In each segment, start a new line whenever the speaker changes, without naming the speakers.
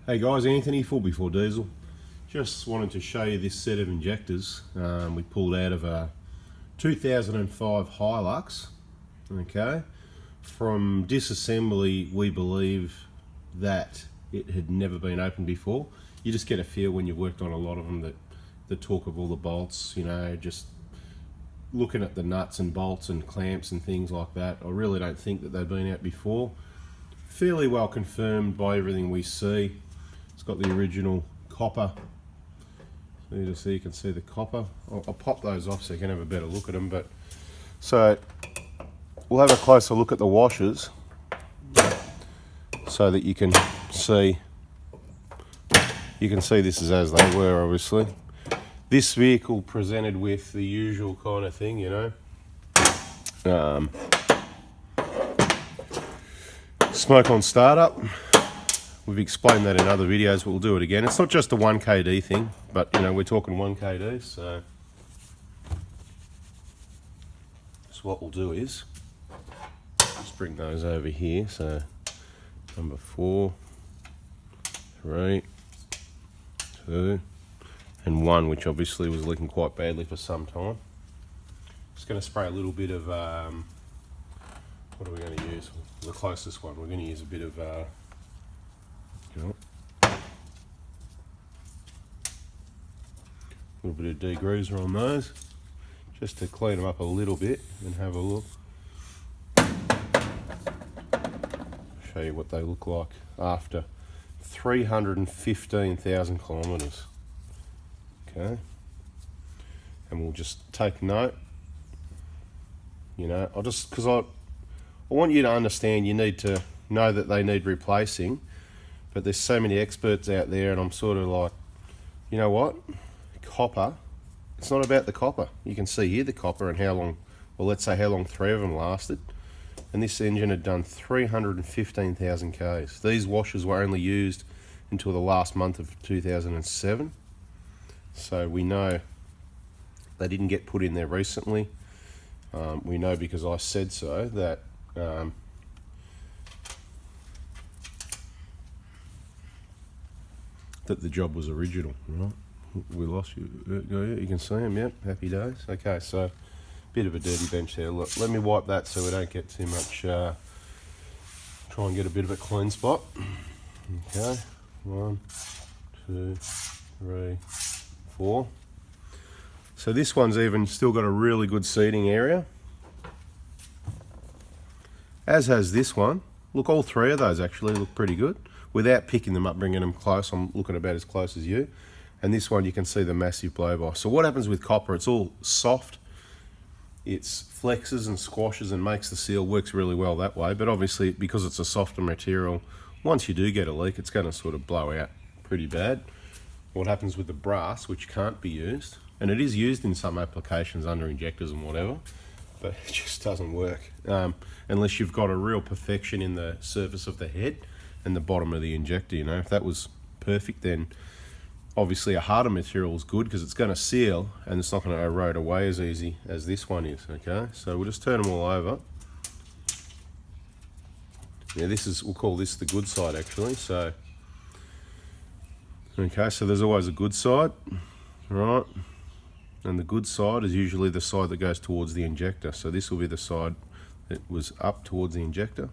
Hey guys, Anthony, Full Before Diesel. Just wanted to show you this set of injectors we pulled out of a 2005 Hilux. Okay, from disassembly we believe that it had never been opened before. You just get a feel when you've worked on a lot of them that the talk of all the bolts, you know, just looking at the nuts and bolts and clamps and things like that. I really don't think that they've been out before. Fairly well confirmed by everything we see. It's got the original copper. So you can see the copper. I'll pop those off so you can have a better look at them. But so we'll have a closer look at the washers so that you can see. You can see this is as they were, obviously. This vehicle presented with the usual kind of thing, you know. Smoke on startup. We've explained that in other videos, but we'll do it again. It's not just a 1kd thing, but you know, we're talking 1kd, so what we'll do is just bring those over here. So number 4, 3, 2, and 1, which obviously was leaking quite badly for some time. Just going to spray a little bit of what are we going to use? The closest one. We're going to use a bit of a little bit of degreaser on those, just to clean them up a little bit and have a look. Show you what they look like after 315,000 kilometres. Okay, and we'll just take note. You know, because I want you to understand, you need to know that they need replacing. But there's so many experts out there, and I'm sort of like, you know what? Copper, it's not about the copper. You can see here the copper and how long, well, let's say how long 3 of them lasted. And this engine had done 315,000 Ks. These washers were only used until the last month of 2007. So we know they didn't get put in there recently. We know because I said so that that the job was original, right? We lost you. You can see them, yep, happy days. Okay, so bit of a dirty bench there. Look, let me wipe that so we don't get too much, try and get a bit of a clean spot. Okay, 1, 2, 3, 4. So this one's even still got a really good seating area, as has this one. Look, all 3 of those actually look pretty good. Without picking them up, bringing them close, I'm looking about as close as you. And this one, you can see the massive blow-by. So what happens with copper, it's all soft. It flexes and squashes and makes the seal, works really well that way. But obviously, because it's a softer material, once you do get a leak, it's going to sort of blow out pretty bad. What happens with the brass, which can't be used, and it is used in some applications under injectors and whatever, but it just doesn't work unless you've got a real perfection in the surface of the head and the bottom of the injector. You know, if that was perfect, then obviously a harder material is good because it's going to seal and it's not going to erode away as easy as this one is. Okay, so we'll just turn them all over. Yeah, this is, we'll call this the good side actually. So okay, so there's always a good side, right? And the good side is usually the side that goes towards the injector. So this will be the side that was up towards the injector,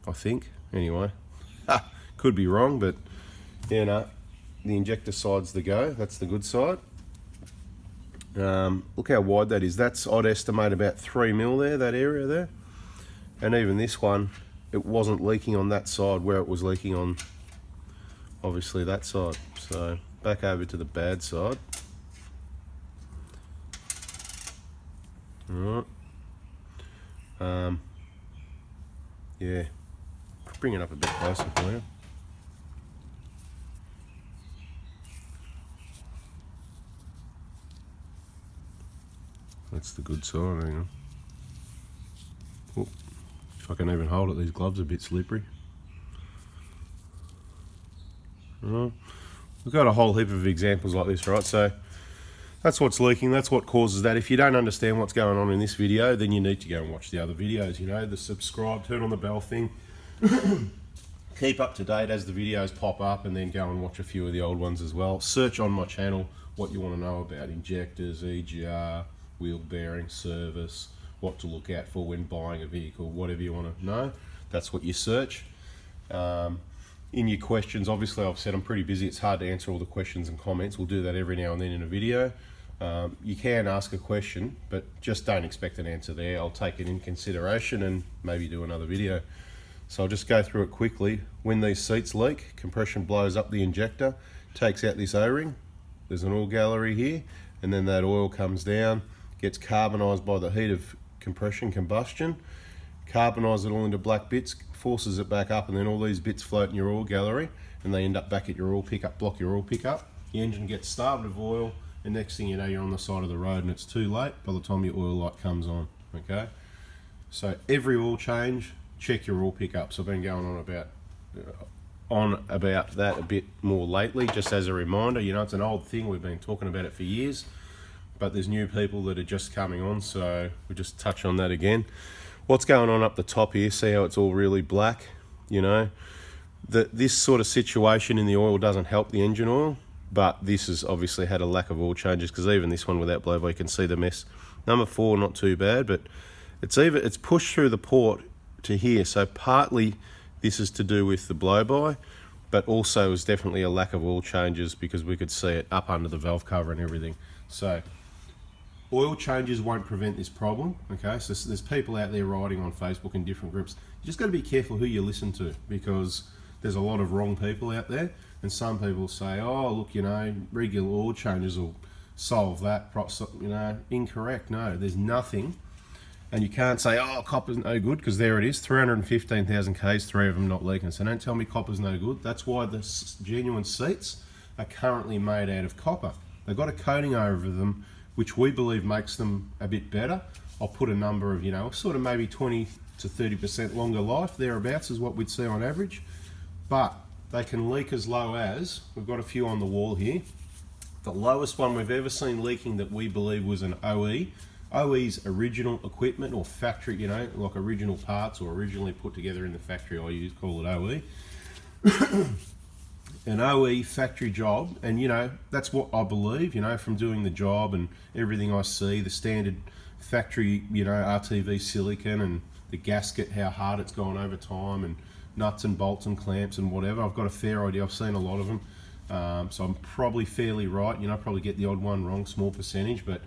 I think, anyway. Could be wrong, but you know, the injector side's the go. That's the good side. Look how wide that is. That's, I'd estimate, about 3 mil there, that area there. And even this one, it wasn't leaking on that side where it was leaking on, obviously, that side. So back over to the bad side. All right. Yeah. Bring it up a bit closer for you. That's the good side, hang on. Oh, if I can even hold it, these gloves are a bit slippery. Right. We've got a whole heap of examples like this, right? So that's what's leaking, that's what causes that. If you don't understand what's going on in this video, then you need to go and watch the other videos, you know, the subscribe, turn on the bell thing. Keep up to date as the videos pop up, and then go and watch a few of the old ones as well. Search on my channel what you want to know about injectors, EGR, wheel bearing, service, what to look out for when buying a vehicle, whatever you want to know, that's what you search. In your questions, obviously I've said I'm pretty busy, it's hard to answer all the questions and comments. We'll do that every now and then in a video. You can ask a question, but just don't expect an answer there. I'll take it in consideration and maybe do another video. So I'll just go through it quickly. When these seats leak, compression blows up the injector, takes out this O-ring. There's an oil gallery here, and then that oil comes down, gets carbonized by the heat of compression combustion, carbonizes it all into black bits, forces it back up, and then all these bits float in your oil gallery, and they end up back at your oil pickup, block your oil pickup. The engine gets starved of oil, and next thing you know, you're on the side of the road and it's too late by the time your oil light comes on, okay? So every oil change, check your oil pickups. I've been going on about that a bit more lately, just as a reminder. You know, it's an old thing, we've been talking about it for years, but there's new people that are just coming on, so we'll just touch on that again. What's going on up the top here, see how it's all really black, you know? This sort of situation in the oil doesn't help the engine oil, but this has obviously had a lack of oil changes, because even this one without blow-by, you can see the mess. Number 4, not too bad, but it's pushed through the port to here, so partly this is to do with the blow-by, but also is definitely a lack of oil changes, because we could see it up under the valve cover and everything. So oil changes won't prevent this problem, okay? So there's people out there writing on Facebook in different groups. You just got to be careful who you listen to, because there's a lot of wrong people out there, and some people say, oh, look, you know, regular oil changes will solve that, you know. Incorrect. No, there's nothing. And you can't say, oh, copper's no good, because there it is, 315,000 Ks, 3 of them not leaking. So don't tell me copper's no good. That's why the genuine seats are currently made out of copper. They've got a coating over them, which we believe makes them a bit better. I'll put a number of, you know, sort of maybe 20 to 30% longer life, thereabouts is what we'd see on average. But they can leak as low as, we've got a few on the wall here. The lowest one we've ever seen leaking that we believe was an OE. OE's original equipment or factory, you know, like original parts or originally put together in the factory, call it OE. An OE factory job, and you know, that's what I believe, you know, from doing the job and everything I see, the standard factory, you know, RTV silicon and the gasket, how hard it's gone over time, and nuts and bolts and clamps and whatever. I've got a fair idea, I've seen a lot of them, so I'm probably fairly right, you know, probably get the odd one wrong, small percentage, but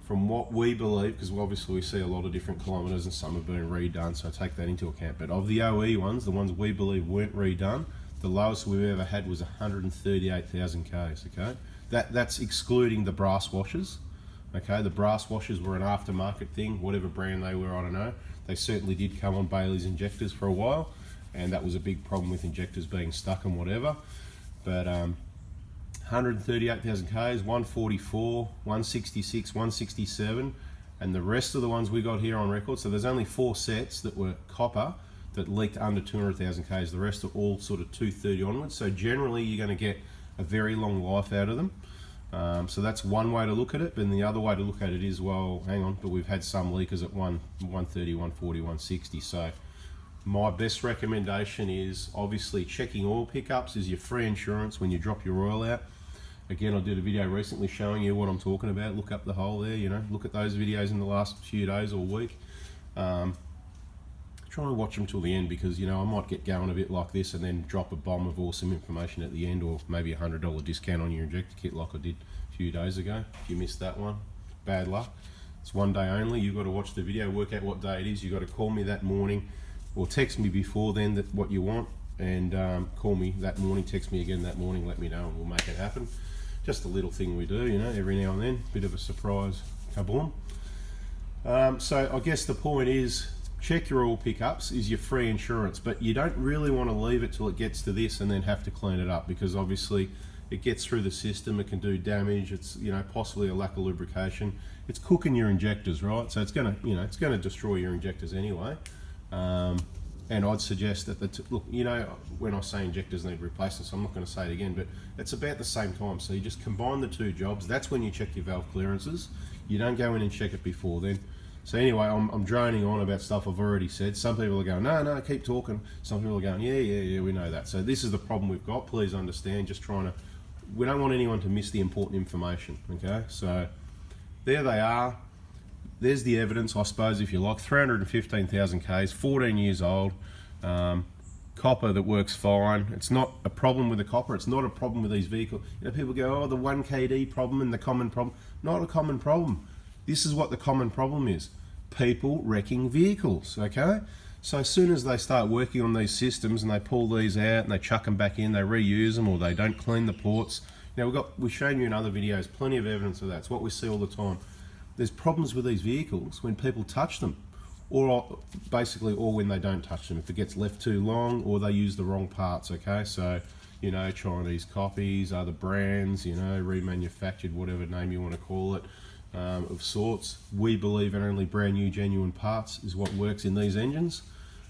from what we believe, because obviously we see a lot of different kilometres and some have been redone, so I take that into account, but of the OE ones, the ones we believe weren't redone, the lowest we've ever had was 138,000 Ks, okay? That's excluding the brass washers, okay? The brass washers were an aftermarket thing, whatever brand they were, I don't know. They certainly did come on Bailey's injectors for a while, and that was a big problem with injectors being stuck and whatever. But 138,000 Ks, 144, 166, 167, and the rest of the ones we got here on record, so there's only 4 sets that were copper that leaked under 200,000 Ks. The rest are all sort of 230 onwards. So generally you're going to get a very long life out of them. So that's one way to look at it. And the other way to look at it is, well, hang on, but we've had some leakers at 130, 140, 160. So my best recommendation is obviously checking oil pickups is your free insurance when you drop your oil out. Again, I did a video recently showing you what I'm talking about. Look up the hole there, you know, look at those videos in the last few days or week. Try and watch them till the end, because you know I might get going a bit like this and then drop a bomb of awesome information at the end, or maybe a $100 discount on your injector kit like I did a few days ago. If you missed that one, bad luck. It's one day only. You've got to watch the video, work out what day it is. You've got to call me that morning or text me before then that what you want, and call me that morning, text me again that morning, let me know, and we'll make it happen. Just a little thing we do, you know, every now and then, bit of a surprise, kaboom. So I guess the point is, check your oil pickups is your free insurance, but you don't really want to leave it till it gets to this and then have to clean it up, because obviously it gets through the system, it can do damage, it's, you know, possibly a lack of lubrication. It's cooking your injectors, right? So it's gonna, you know, it's gonna destroy your injectors anyway. And I'd suggest that look, you know, when I say injectors need replacement, so I'm not going to say it again, but it's about the same time. So you just combine the two jobs. That's when you check your valve clearances. You don't go in and check it before then. So anyway, I'm droning on about stuff I've already said. Some people are going, no, keep talking. Some people are going, yeah, we know that. So this is the problem we've got. Please understand, we don't want anyone to miss the important information, okay? So there they are. There's the evidence, I suppose, if you like. 315,000 Ks, 14 years old. Copper that works fine. It's not a problem with the copper. It's not a problem with these vehicles. You know, people go, oh, the 1KD problem and the common problem. Not a common problem. This is what the common problem is. People wrecking vehicles, okay? So as soon as they start working on these systems and they pull these out and they chuck them back in, they reuse them, or they don't clean the ports. Now we've shown you in other videos plenty of evidence of that. It's what we see all the time. There's problems with these vehicles when people touch them, or when they don't touch them. If it gets left too long, or they use the wrong parts, okay? So, you know, Chinese copies, other brands, you know, remanufactured, whatever name you want to call it, of sorts. We believe in only brand new, genuine parts is what works in these engines,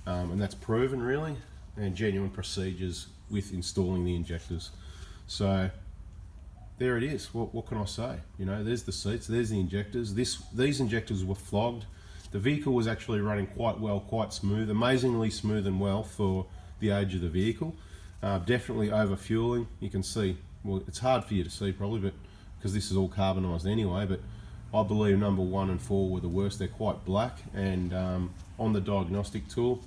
and that's proven really, and genuine procedures with installing the injectors. So there it is. What can I say? You know, there's the seats, there's the injectors. These injectors were flogged. The vehicle was actually running quite well, quite smooth, amazingly smooth and well for the age of the vehicle. Definitely over fueling. You can see, well, it's hard for you to see probably, but because this is all carbonised anyway, but I believe number 1 and 4 were the worst. They're quite black, and on the diagnostic tool,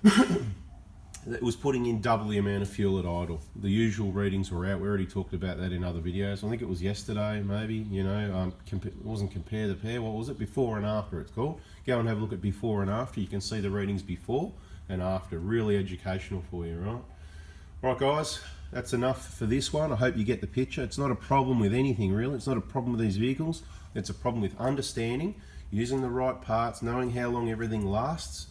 it was putting in double the amount of fuel at idle. The usual readings were out. We already talked about that in other videos. I think it was yesterday, maybe, you know, it wasn't compare the pair. What was it? Before and after, it's called. Go and have a look at before and after. You can see the readings before and after. Really educational for you, right? Right, guys, that's enough for this one. I hope you get the picture. It's not a problem with anything, really. It's not a problem with these vehicles. It's a problem with understanding, using the right parts, knowing how long everything lasts,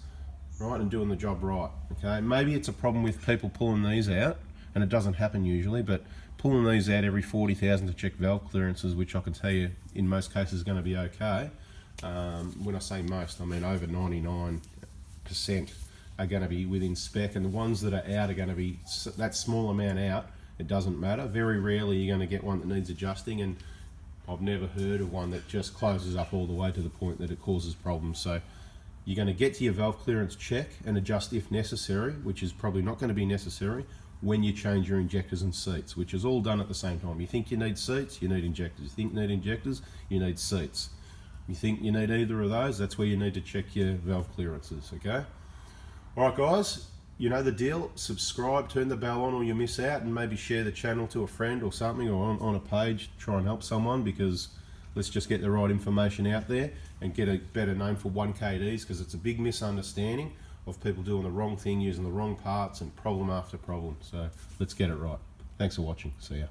right, and doing the job right, okay? Maybe it's a problem with people pulling these out, and it doesn't happen usually, but pulling these out every 40,000 to check valve clearances, which I can tell you in most cases is going to be okay. When I say most, I mean over 99% are going to be within spec, and the ones that are out are going to be that small amount out. It doesn't matter. Very rarely you're going to get one that needs adjusting, and I've never heard of one that just closes up all the way to the point that it causes problems. So you're going to get to your valve clearance check and adjust if necessary, which is probably not going to be necessary when you change your injectors and seats, which is all done at the same time. You think you need seats, you need injectors. You think you need injectors, you need seats. You think you need either of those, that's where you need to check your valve clearances, okay? All right, guys, you know the deal. Subscribe, turn the bell on or you miss out, and maybe share the channel to a friend or something, or on a page. Try and help someone, because let's just get the right information out there and get a better name for 1KDs, because it's a big misunderstanding of people doing the wrong thing, using the wrong parts, and problem after problem. So let's get it right. Thanks for watching. See ya.